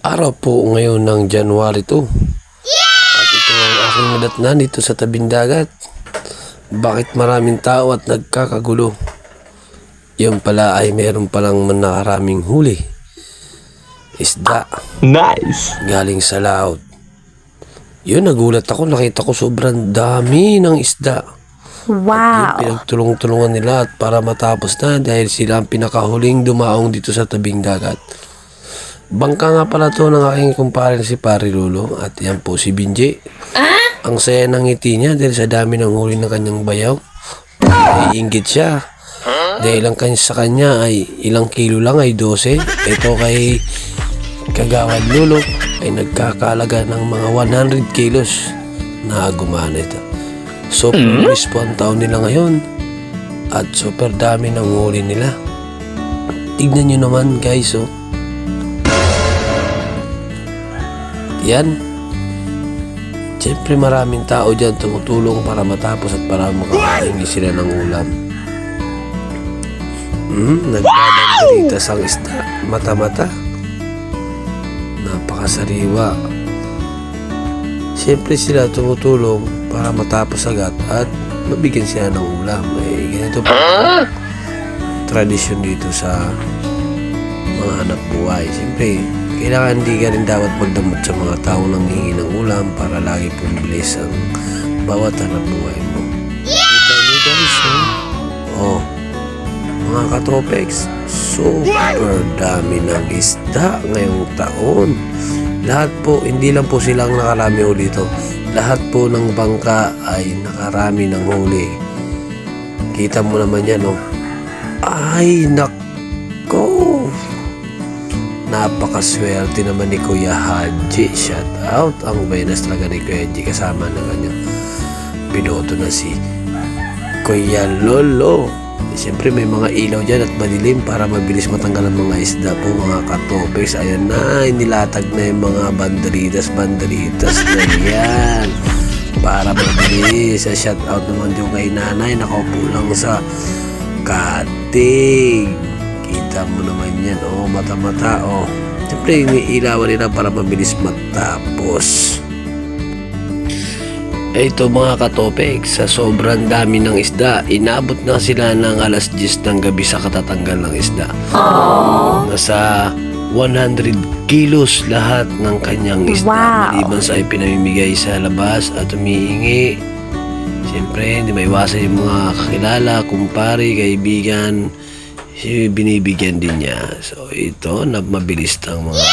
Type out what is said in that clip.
Araw po ngayon ng January 2. At ito ang aking nadatnan dito sa tabing dagat. Bakit maraming tao at nagkakagulo? Yung pala ay meron palang nakaraming huli. Isda. Nice! Galing sa laot. Yun, nagulat ako. Nakita ko sobrang dami ng isda. Wow! Pinagtulong-tulungan nila at para matapos na dahil sila ang pinakahuling dumaong dito sa tabing dagat. Bangka nga pala to ng aking kumpare na si Pare Lolo at yan po si Binje. Ang saya ng ngiti niya dahil sa dami ng huli ng kanyang bayaw. Naiinggit siya dahil ang sa kanya ay ilang kilo lang ay 12. Ito kay Kagawad Lolo ay nagkakalaga ng mga 100 kilos na gumana ito. Super risk po ang taon nila ngayon at super dami ng huli nila. Tignan nyo naman guys, oh. Yan. Siyempre maraming tao dyan tumutulong para matapos at para makakahingi sila ng ulam. Nagbabanderitas ang isda. Mata-mata. Napakasariwa. Siyempre sila tumutulong para matapos agad at mabigyan sila ng ulam. Ganito po tradisyon dito sa mga hanap buhay. Siyempre, kailangan di ka rin dapat magdamot sa mga tao nang hihingi ng ulam para lagi pong bilis ang bawat hanap buhay mo. Kita niyo guys, oh, mga katropex, super dami ng isda ngayong taon. Lahat po, hindi lang po silang nakarami huli ito. Lahat po ng bangka ay nakarami ng huli. Kita mo naman yan, oh. Ay, nako! Napakaswerte naman ni Kuya Haji. Shout out. Ang baynas talaga ni Kuya Haji kasama ng kanyang piloto na si Kuya Lolo. Siyempre may mga ilaw dyan at madilim para mabilis matanggal ang mga isda po, mga katopeks. Ayan na, inilatag na yung mga banderitas na yan para mabilis. Shout out naman yung kay nanay, nakaupo lang sa kating. Kita mo naman yan, oh, mata-mata, oh. Siyempre, iniilawan nila para mabilis matapos. Ito mga katopek, sa sobrang dami ng isda, inabot na sila ng alas 10 ng gabi sa katatanggal ng isda. Nasa 100 kilos lahat ng kanyang isda. Wow. Maliban sa ipinamimigay sa labas at humihingi. Siyempre, hindi maiwasan yung mga kakilala, kumpare, kaibigan, binibigyan din niya. So ito, mabilis ng mga